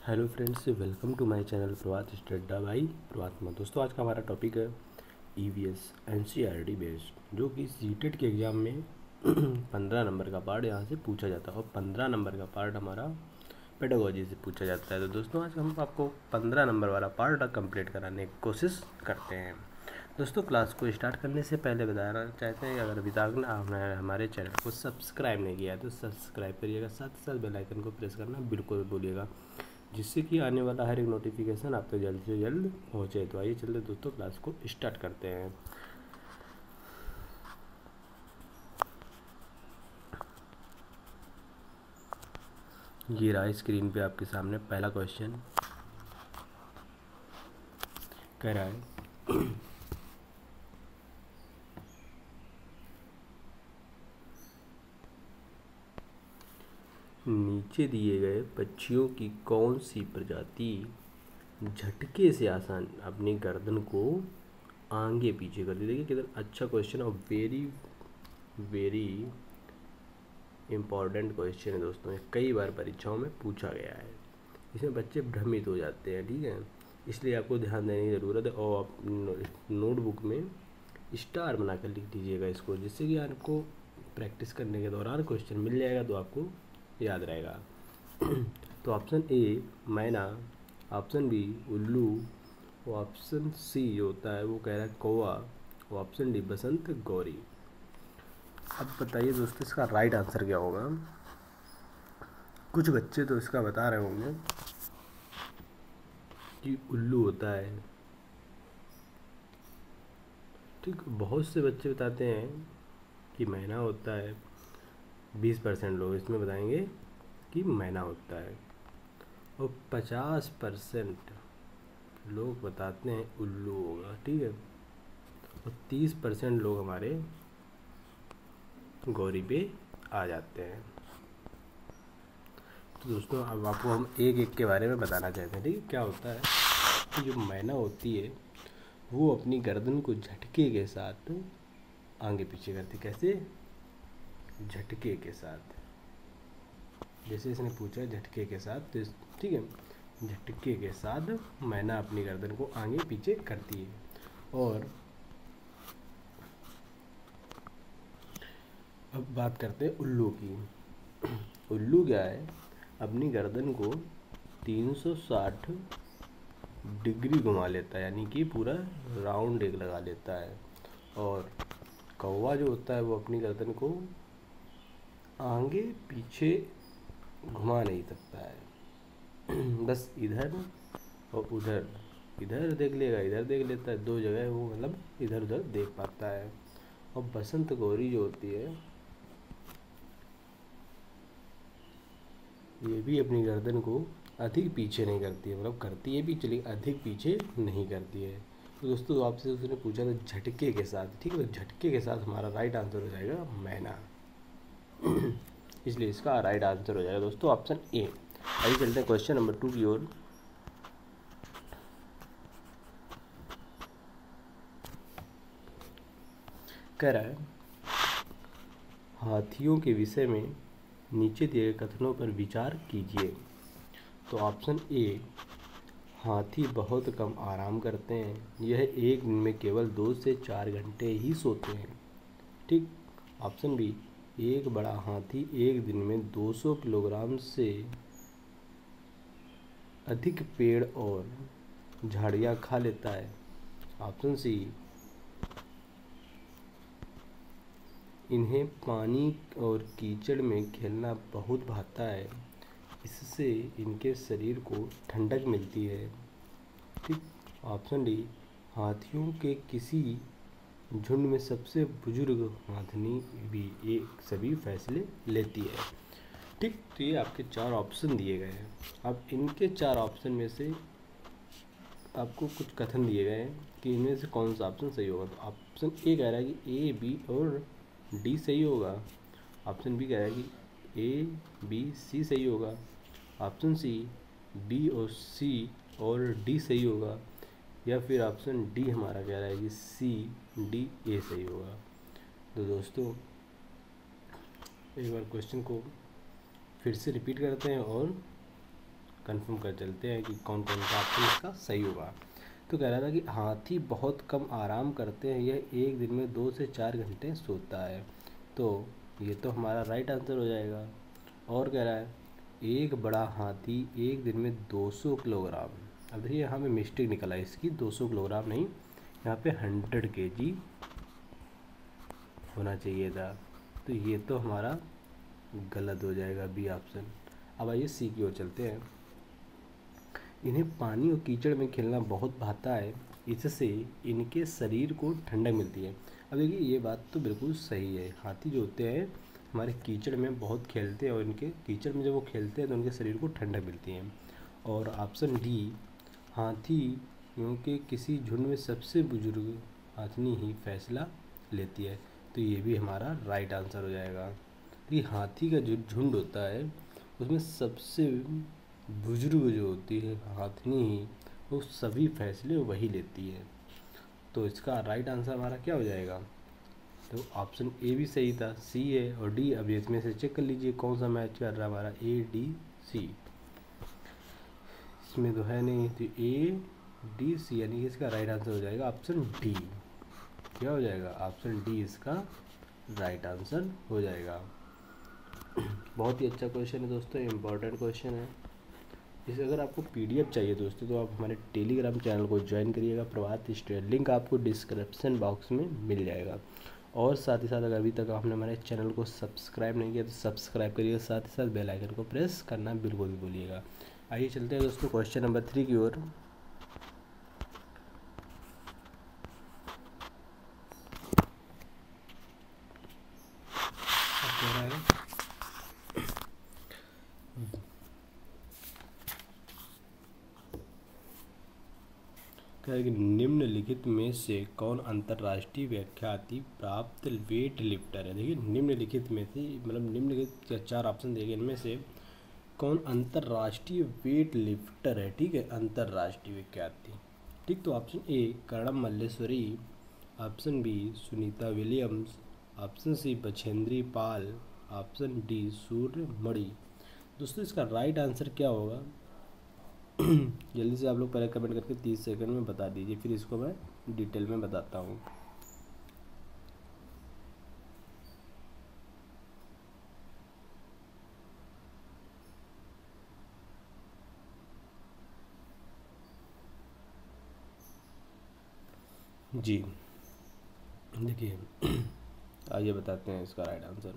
Hello friends, welcome to my channel Prabhat study by Prabhat Kumar. दोस्तों, आज का हमारा टॉपिक है ईवीएस एनसीईआरटी बेस्ड, जो कि सीटेट के एग्ज़ाम में 15 नंबर का पार्ट यहाँ से पूछा जाता है और 15 नंबर का पार्ट हमारा पेडागोजी से पूछा जाता है। तो दोस्तों, आज हम आपको 15 नंबर वाला पार्ट कंप्लीट कराने की कोशिश करते हैं। दोस्तों, क्लास को स्टार्ट करने से पहले बताना चाहते हैं कि अगर अभी तक आपने हमारे चैनल को सब्सक्राइब नहीं किया है तो सब्सक्राइब करिएगा, साथ ही साथ बेल आइकन को प्रेस करना बिल्कुल भूलिएगा, जिससे कि आने वाला हर एक नोटिफिकेशन आप तक जल्द से जल्द पहुँचे। तो आइए चलते दोस्तों, क्लास को स्टार्ट करते हैं। ये रहा स्क्रीन पे आपके सामने पहला क्वेश्चन। कह रहा है नीचे दिए गए पक्षियों की कौन सी प्रजाति झटके से आसान अपनी गर्दन को आगे पीछे करती। देखिए कितना अच्छा क्वेश्चन और वेरी वेरी इम्पॉर्टेंट क्वेश्चन है दोस्तों। ये कई बार परीक्षाओं में पूछा गया है, इसमें बच्चे भ्रमित हो जाते हैं, ठीक है, इसलिए आपको ध्यान देने की ज़रूरत है। और आप नोटबुक में स्टार बना कर लिख दीजिएगा इसको, जिससे कि आपको प्रैक्टिस करने के दौरान क्वेश्चन मिल जाएगा तो आपको याद रहेगा। तो ऑप्शन ए मैना, ऑप्शन बी उल्लू, और ऑप्शन सी जो होता है वो कह रहा है कौवा, और ऑप्शन डी बसंत गौरी। अब बताइए दोस्तों, इसका राइट आंसर क्या होगा। कुछ बच्चे तो इसका बता रहे होंगे कि उल्लू होता है, ठीक। बहुत से बच्चे बताते हैं कि मैना होता है। 20% लोग इसमें बताएंगे कि मैना होता है, और 50% लोग बताते हैं उल्लू होगा, ठीक है, और 30% लोग हमारे गौरी पे आ जाते हैं। तो दोस्तों, अब आपको हम एक एक के बारे में बताना चाहते हैं, ठीक है। क्या होता है कि जो मैना होती है वो अपनी गर्दन को झटके के साथ आगे पीछे करती। कैसे? झटके के साथ। जैसे इसने पूछा झटके के साथ, तो ठीक है, झटके के साथ मैना अपनी गर्दन को आगे पीछे करती है। और अब बात करते हैं उल्लू की। उल्लू क्या है, अपनी गर्दन को 360 डिग्री घुमा लेता है, यानी कि पूरा राउंड एक लगा लेता है। और कौवा जो होता है वो अपनी गर्दन को आगे पीछे घुमा नहीं सकता है, बस इधर और उधर, इधर देख लेगा इधर देख लेता है, दो जगह वो मतलब इधर उधर देख पाता है। और बसंत गौरी जो होती है ये भी अपनी गर्दन को अधिक पीछे नहीं करती है, मतलब करती है भी चलिए, अधिक पीछे नहीं करती है। तो दोस्तों, आपसे उसने पूछा था झटके के साथ, ठीक है, तो झटके के साथ हमारा राइट आंसर हो जाएगा मैना। इसलिए इसका राइट आंसर हो जाएगा दोस्तों ऑप्शन ए। आइए चलते हैं क्वेश्चन नंबर 2 की ओर। कह रहा है हाथियों के विषय में नीचे दिए गए कथनों पर विचार कीजिए। तो ऑप्शन ए, हाथी बहुत कम आराम करते हैं, यह एक दिन में केवल 2 से 4 घंटे ही सोते हैं, ठीक। ऑप्शन बी, एक बड़ा हाथी एक दिन में 200 किलोग्राम से अधिक पेड़ और झाड़ियाँ खा लेता है। ऑप्शन सी, इन्हें पानी और कीचड़ में खेलना बहुत भाता है, इससे इनके शरीर को ठंडक मिलती है, ठीक। ऑप्शन डी, हाथियों के किसी झुंड में सबसे बुजुर्ग हाथनी भी एक सभी फैसले लेती है, ठीक। तो ये आपके 4 ऑप्शन दिए गए हैं। अब इनके 4 ऑप्शन में से आपको कुछ कथन दिए गए हैं कि इनमें से कौन सा ऑप्शन सही होगा। तो ऑप्शन ए कह रहा है कि ए, बी और डी सही होगा। ऑप्शन बी कह रहा है कि ए, बी, सी सही होगा। ऑप्शन सी, बी और सी और डी सही होगा। या फिर ऑप्शन डी हमारा कह रहा है कि सी, डी, ए सही होगा। तो दोस्तों, एक बार क्वेश्चन को फिर से रिपीट करते हैं और कंफर्म कर चलते हैं कि कौन कौन सा ऑप्शन इसका सही होगा। तो कह रहा था कि हाथी बहुत कम आराम करते हैं, यह एक दिन में 2 से 4 घंटे सोता है। तो ये तो हमारा राइट आंसर हो जाएगा। और कह रहा है एक बड़ा हाथी एक दिन में 200 किलोग्राम, अब देखिए यहाँ पे मिस्टेक निकला है इसकी, 200 किलोग्राम नहीं, यहाँ पे 100 kg होना चाहिए था। तो ये तो हमारा गलत हो जाएगा, बी ऑप्शन। अब आइए सी की ओर चलते हैं। इन्हें पानी और कीचड़ में खेलना बहुत भाता है, इससे इनके शरीर को ठंडक मिलती है। अब देखिए ये बात तो बिल्कुल सही है, हाथी जो होते हैं हमारे कीचड़ में बहुत खेलते हैं और इनके कीचड़ में जब वो खेलते हैं तो उनके शरीर को ठंडक मिलती है। और ऑप्शन डी, हाथी क्योंकि किसी झुंड में सबसे बुजुर्ग हाथनी ही फैसला लेती है। तो ये भी हमारा राइट आंसर हो जाएगा कि हाथी का जो झुंड होता है उसमें सबसे बुजुर्ग जो होती है हाथनी ही, वो सभी फैसले वही लेती है। तो इसका राइट आंसर हमारा क्या हो जाएगा? तो ऑप्शन ए भी सही था, सी है और डी। अब इसमें से चेक कर लीजिए कौन सा मैच कर रहा है हमारा, ए डी सी। इसमें तो है नहीं, तो ए डी सी यानी कि इसका राइट आंसर हो जाएगा ऑप्शन डी। क्या हो जाएगा? ऑप्शन डी इसका राइट आंसर हो जाएगा। बहुत ही अच्छा क्वेश्चन है दोस्तों, इम्पॉर्टेंट क्वेश्चन है। इसे अगर आपको पीडीएफ चाहिए दोस्तों तो आप हमारे टेलीग्राम चैनल को ज्वाइन करिएगा, प्रभात स्टडी, लिंक आपको डिस्क्रिप्शन बॉक्स में मिल जाएगा। और साथ ही साथ अगर अभी तक आपने हमारे चैनल को सब्सक्राइब नहीं किया तो सब्सक्राइब करिएगा, साथ ही साथ बेल आइकन को प्रेस करना बिल्कुल भी भूलिएगा। आइए चलते हैं दोस्तों क्वेश्चन नंबर 3 की ओर। निम्नलिखित में से कौन अंतर्राष्ट्रीय व्याख्याति प्राप्त वेट लिफ्टर है? देखिए निम्नलिखित में से, मतलब निम्नलिखित 4 ऑप्शन देंगे, इनमें से कौन अंतर्राष्ट्रीय वेट लिफ्टर है? ठीक है, अंतर्राष्ट्रीय विख्याति। ठीक, तो option A Karnam Malleswari, option B Sunita Williams, option C Bachendri Pal, option D Suryamani. दोस्तों इसका राइट आंसर क्या होगा? जल्दी से आप लोग पहले कमेंट करके 30 सेकंड में बता दीजिए, फिर इसको मैं डिटेल में बताता हूँ। जी देखिए, आइए बताते हैं इसका राइट आंसर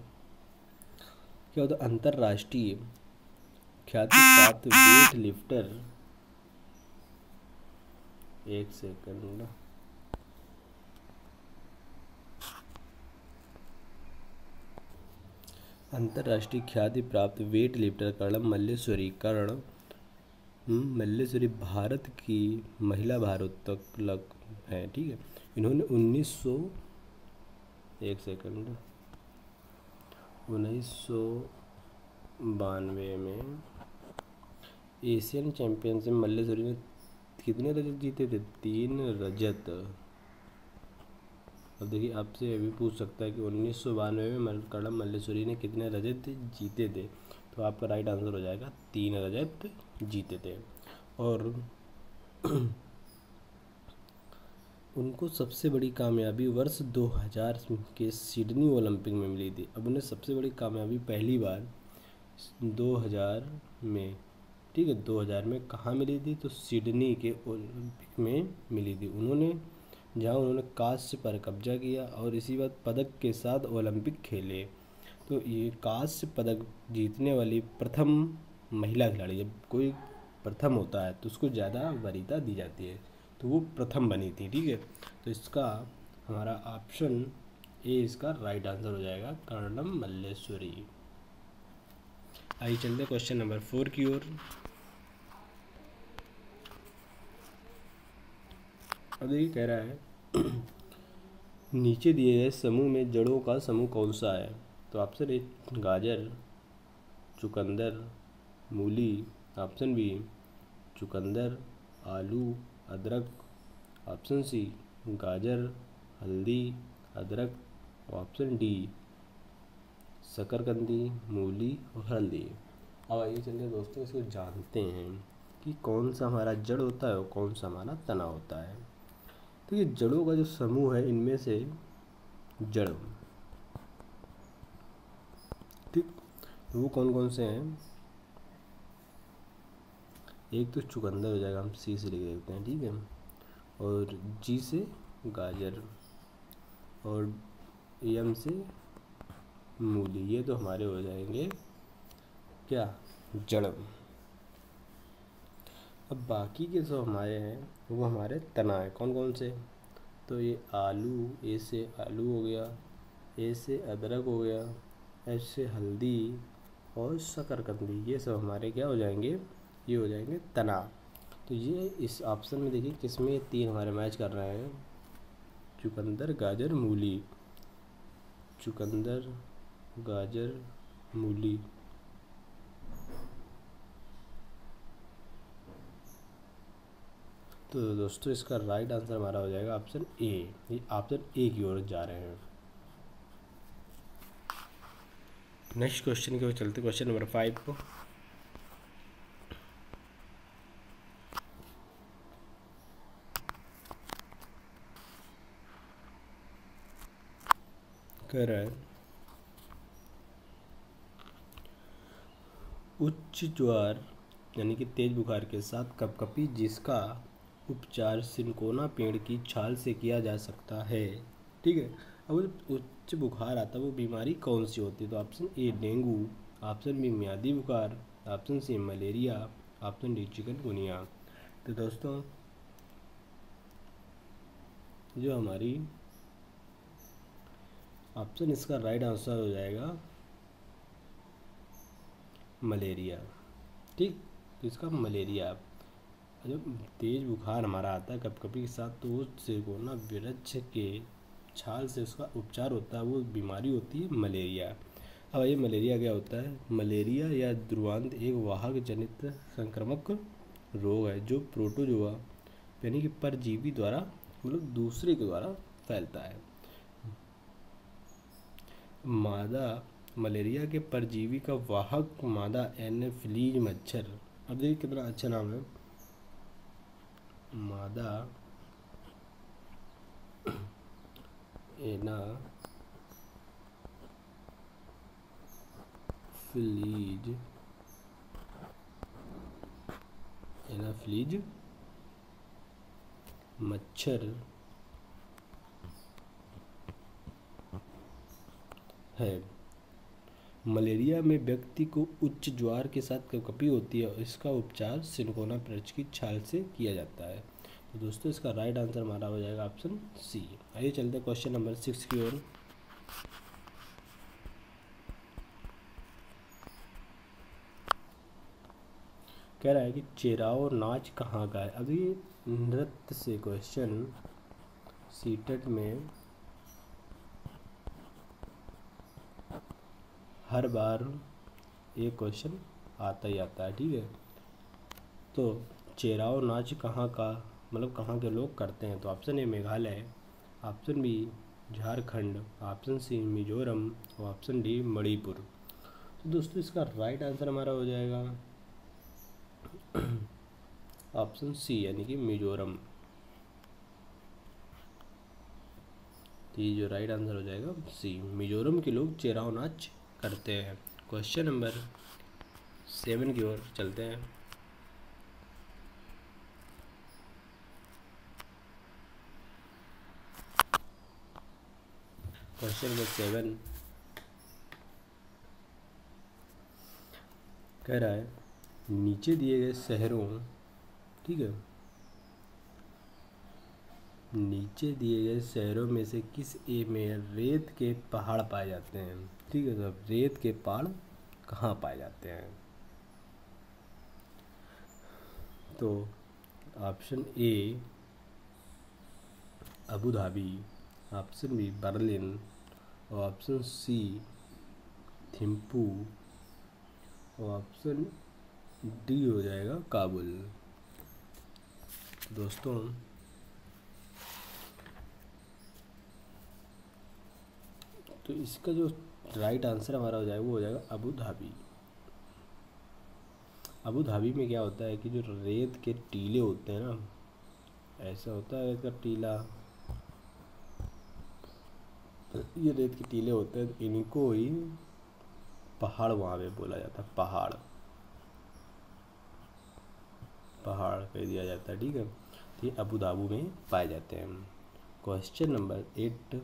क्या होता है। अंतर्राष्ट्रीय ख्याति प्राप्त वेट लिफ्टर, एक सेकंड, अंतर्राष्ट्रीय ख्याति प्राप्त वेट लिफ्टर कर्णम मल्लेश्वरी भारत की महिला भारोत्तोलक है। ठीक है, इन्होंने 1992 में एशियन चैंपियनशिप मल्लेश्वरी ने कितने रजत जीते थे? 3 रजत। अब देखिए आपसे अभी पूछ सकता है कि 1992 में कर्णम मल्लेश्वरी ने कितने रजत जीते थे? तो आपका राइट आंसर हो जाएगा 3 रजत जीते थे। और उनको सबसे बड़ी कामयाबी वर्ष 2000 के सिडनी ओलंपिक में मिली थी। अब उन्हें सबसे बड़ी कामयाबी पहली बार 2000 में, ठीक है, 2000 में कहाँ मिली थी? तो सिडनी के ओलंपिक में मिली थी। जहाँ उन्होंने कांस्य पर कब्जा किया और इसी बात पदक के साथ ओलंपिक खेले। तो ये कांस्य पदक जीतने वाली प्रथम महिला खिलाड़ी, जब कोई प्रथम होता है तो उसको ज़्यादा वरीयता दी जाती है, तो वो प्रथम बनी थी। ठीक है, तो इसका हमारा ऑप्शन ए इसका राइट आंसर हो जाएगा, कर्णम मल्लेश्वरी। आइए चलते क्वेश्चन नंबर 4 की ओर। अब ये कह रहा है नीचे दिए गए समूह में जड़ों का समूह कौन सा है? तो ऑप्शन ए गाजर, चुकंदर, मूली, ऑप्शन बी चुकंदर, आलू, अदरक, ऑप्शन सी गाजर, हल्दी, अदरक, ऑप्शन डी शकरकंदी, मूली और हल्दी। अब आइए चलिए दोस्तों इसको जानते हैं कि कौन सा हमारा जड़ होता है और कौन सा हमारा तना होता है। तो ये जड़ों का जो समूह है इनमें से जड़, ठीक, तो वो कौन कौन से हैं। एक तो चुकंदर हो जाएगा, हम सी से लिख देते हैं, ठीक है, और जी से गाजर, और एम से मूली, ये तो हमारे हो जाएंगे क्या, जड़। अब बाकी के जो हमारे हैं वो हमारे तना है। कौन कौन से, तो ये आलू, ए से आलू हो गया, ए से अदरक हो गया, एच से हल्दी और शकरकंदी, ये सब हमारे क्या हो जाएंगे, ये हो जाएंगे तना। तो ये इस ऑप्शन में देखिए किसमें ये तीन हमारे मैच कर रहे हैं, चुकंदर गाजर मूली, चुकंदर गाजर मूली। तो दोस्तों इसका राइट आंसर हमारा हो जाएगा ऑप्शन ए। ये ऑप्शन ए की ओर जा रहे हैं। नेक्स्ट क्वेश्चन की ओर चलते, क्वेश्चन नंबर 5 को। कह रहा है उच्च ज्वर यानी कि तेज बुखार के साथ कपकपी जिसका उपचार सिनकोना पेड़ की छाल से किया जा सकता है, ठीक है। अब जब उच्च बुखार आता है वो बीमारी कौन सी होती है, तो option A dengue, option B म्यादी बुखार, option C malaria, option D chikungunya. तो दोस्तों जो हमारी ऑप्शन इसका राइट आंसर हो जाएगा मलेरिया, ठीक। तो इसका मलेरिया, जब तेज बुखार हमारा आता है कपकपी के साथ तो उस सिरकोना वृक्ष के छाल से उसका उपचार होता है, वो बीमारी होती है मलेरिया। अब ये मलेरिया क्या होता है, मलेरिया या ध्रुवांत एक वाहक जनित संक्रामक रोग है जो प्रोटोजोआ यानी कि परजीवी द्वारा मतलब दूसरे के द्वारा फैलता है। मादा मलेरिया के परजीवी का वाहक मादा एनाफिलीज मच्छर। अब देखिए कितना अच्छा नाम है, मादा एनाफिलीज मच्छर है। मलेरिया में व्यक्ति को उच्च ज्वर के साथ कपकपी होती है और इसका उपचार सिनकोना वृक्ष की छाल से किया जाता है। तो दोस्तों इसका राइट आंसर हमारा हो जाएगा ऑप्शन सी। आइए चलते हैं क्वेश्चन नंबर 6 की ओर। कह रहा है कि चेराव नाच कहाँ का है। अभी नृत्य से क्वेश्चन सीटेट में हर बार ये क्वेश्चन आता ही आता है, ठीक है। तो चेराव नाच कहाँ का मतलब कहाँ के लोग करते हैं, तो option A Meghalaya, option B Jharkhand, option C Mizoram और ऑप्शन डी मणिपुर। तो दोस्तों इसका राइट आंसर हमारा हो जाएगा ऑप्शन सी यानी कि मिजोरम। तो ये जो राइट आंसर हो जाएगा सी, मिजोरम के लोग चेराव नाच करते हैं। क्वेश्चन नंबर 7 की ओर चलते हैं। क्वेश्चन नंबर 7 कह रहा है नीचे दिए गए शहरों, ठीक है, नीचे दिए गए शहरों में से किस ए में रेत के पहाड़ पाए जाते हैं, ठीक है। तो अब रेत के पहाड़ कहाँ पाए जाते हैं, तो option A Abu Dhabi, option B Berlin और ऑप्शन सी थिम्पू और ऑप्शन डी हो जाएगा काबुल। दोस्तों तो इसका जो राइट आंसर हमारा हो जाएगा वो हो जाएगा अबू धाबी। अबू धाबी में क्या होता है कि जो रेत के टीले होते हैं ना, ऐसा होता है रेत का टीला, ये रेत के टीले होते हैं, इनको ही पहाड़ वहाँ पे बोला जाता है, पहाड़ पहाड़ कह दिया जाता है, ठीक है। तो ये अबू धाबी में पाए जाते हैं। क्वेश्चन नंबर 8,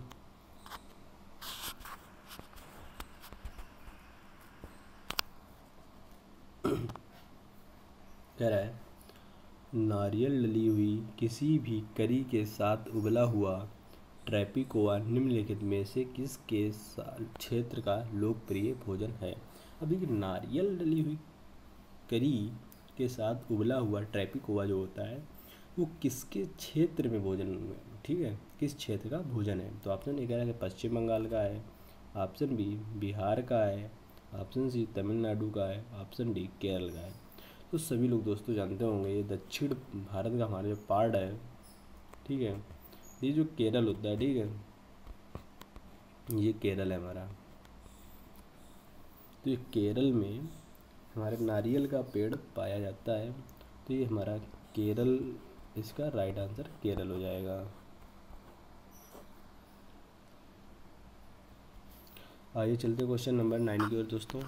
कह रहा है नारियल डली हुई किसी भी करी के साथ उबला हुआ ट्रैपिकोआ निम्नलिखित में से किसके क्षेत्र का लोकप्रिय भोजन है। अब देखिए, नारियल डली हुई करी के साथ उबला हुआ ट्रैपिकोआ जो होता है वो किसके क्षेत्र में भोजन, ठीक है, किस क्षेत्र का भोजन है। तो ऑप्शन ए कह रहा है कि पश्चिम बंगाल का है, ऑप्शन बी बिहार का है, ऑप्शन सी तमिलनाडु का है, ऑप्शन डी केरल का है। तो सभी लोग दोस्तों जानते होंगे ये दक्षिण भारत का हमारा जो पार्ट है, ठीक है, ये जो केरल होता है, ठीक है, ये केरल है हमारा। तो ये केरल में हमारे नारियल का पेड़ पाया जाता है, तो ये हमारा केरल, इसका राइट आंसर केरल हो जाएगा। आइए चलते क्वेश्चन नंबर 9 की ओर दोस्तों।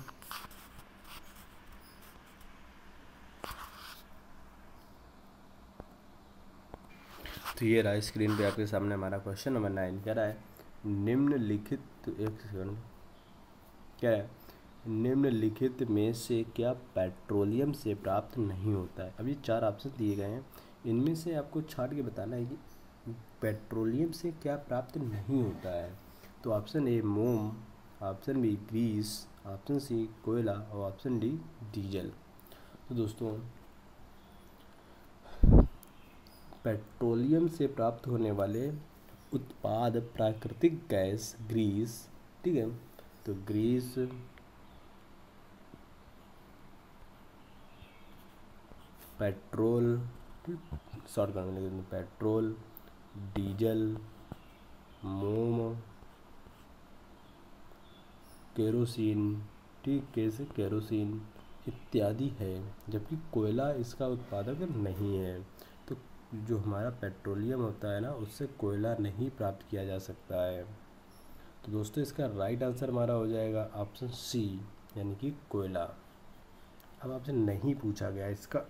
तो ये रहा स्क्रीन पे आपके सामने हमारा क्वेश्चन नंबर 9। कह रहा है निम्नलिखित, एक सेकंड, क्या है, निम्नलिखित में से क्या पेट्रोलियम से प्राप्त नहीं होता है। अभी 4 ऑप्शन दिए गए हैं, इनमें से आपको छांट के बताना है कि पेट्रोलियम से क्या प्राप्त नहीं होता है। तो ऑप्शन ए मोम, option B grease, option C कोयला और ऑप्शन डी डीजल। तो दोस्तों पेट्रोलियम से प्राप्त होने वाले उत्पाद प्राकृतिक गैस ग्रीस, ठीक है, तो ग्रीस, पेट्रोल, शॉर्ट करने लगे, पेट्रोल, डीजल, मोम, केरोसिन, ठीक, कैसे केरोसिन इत्यादि है, जबकि कोयला इसका उत्पादक नहीं है। तो जो हमारा पेट्रोलियम होता है ना, उससे कोयला नहीं प्राप्त किया जा सकता है। तो दोस्तों इसका राइट आंसर हमारा हो जाएगा ऑप्शन सी, यानी कि कोयला। अब आपसे नहीं पूछा गया इसका,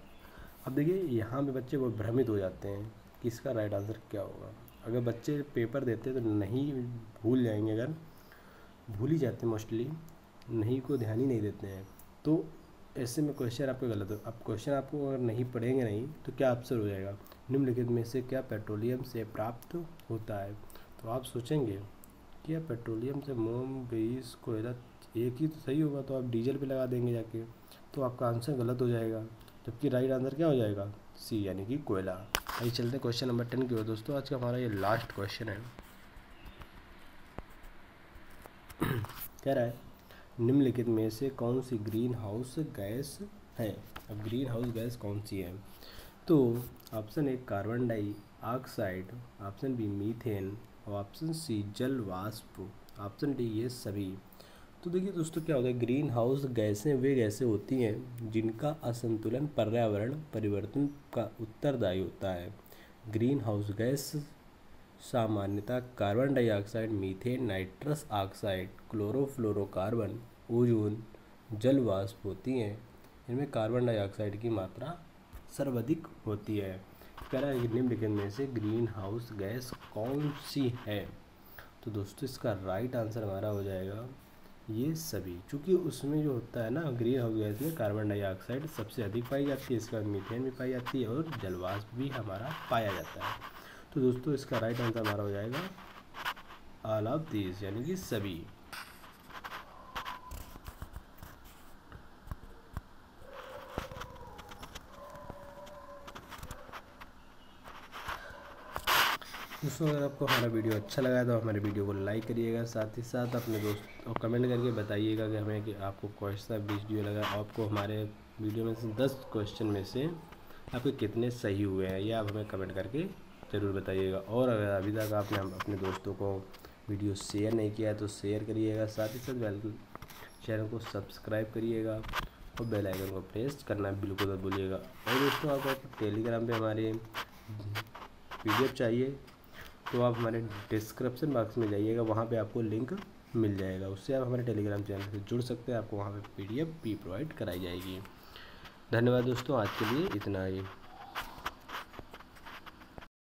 अब देखिए यहाँ पे बच्चे वो भ्रमित हो जाते हैं कि इसका राइट आंसर क्या होगा। अगर बच्चे पेपर देते तो नहीं, भूल जाएंगे, अगर भूल ही जाते हैं मोस्टली, नहीं को ध्यान ही नहीं देते हैं, तो ऐसे में क्वेश्चन आपका गलत हो। अब क्वेश्चन आपको अगर नहीं पढ़ेंगे नहीं तो क्या आंसर हो जाएगा, निम्नलिखित में से क्या पेट्रोलियम से प्राप्त होता है। तो आप सोचेंगे कि यार पेट्रोलियम से मोम, ग्रीस, कोयला एक ही तो सही होगा, तो आप डीजल पे लगा देंगे जाके, तो आपका आंसर गलत हो जाएगा, जबकि राइट आंसर क्या हो जाएगा, सी, यानी कि कोयला। आइए चलते क्वेश्चन नंबर 10 की ओर दोस्तों। आज का हमारा ये लास्ट क्वेश्चन है। कह रहा है निम्नलिखित में से कौन सी ग्रीन हाउस गैस है। अब ग्रीन हाउस गैस कौन सी है, तो option A carbon dioxide, option B methane और ऑप्शन सी जल वाष्प, ऑप्शन डी ये सभी। तो देखिए दोस्तों क्या होता है, ग्रीन हाउस गैसें वे गैसें होती हैं जिनका असंतुलन पर्यावरण परिवर्तन का उत्तरदायी होता है। ग्रीन हाउस गैस सामान्यतः carbon dioxide, methane, nitrous oxide, chlorofluorocarbon, ozone, जल वाष्प होती हैं। इनमें कार्बन डाइऑक्साइड की मात्रा सर्वाधिक होती है। कह रहा है कि निम्नलिखित में से ग्रीन हाउस गैस कौन सी है। तो दोस्तों इसका राइट आंसर हमारा हो जाएगा ये सभी, क्योंकि उसमें जो होता है ना ग्रीन हाउस गैस में कार्बन डाइऑक्साइड सबसे अधिक पाई जाती है, इसके बाद मीथेन भी पाई जाती है और जलवाष्प भी हमारा पाया जाता है। तो दोस्तों इसका राइट आंसर हमारा हो जाएगा ऑल ऑफ दीज, यानी कि सभी। दोस्तों अगर आपको हमारा वीडियो अच्छा लगा तो हमारे वीडियो को लाइक करिएगा, साथ ही साथ अपने दोस्त और कमेंट करके बताइएगा कि हमें कि आपको कौन सा वीडियो लगा, आपको हमारे वीडियो में से 10 क्वेश्चन में से आपके कितने सही हुए हैं, ये आप हमें कमेंट करके ज़रूर बताइएगा। और अगर अभी तक आपने अपने दोस्तों को वीडियो शेयर नहीं किया है तो शेयर करिएगा, साथ ही साथ चैनल को सब्सक्राइब करिएगा और बेल आइकन को प्रेस करना बिल्कुल मत भूलिएगा। और दोस्तों आपको टेलीग्राम पे हमारे PDF चाहिए तो आप हमारे डिस्क्रिप्शन बॉक्स में जाइएगा, वहाँ पे आपको लिंक मिल जाएगा, उससे आप हमारे टेलीग्राम चैनल से जुड़ सकते हैं। आपको वहाँ पे PDF भी प्रोवाइड कराई जाएगी। धन्यवाद दोस्तों, आज के लिए इतना ही।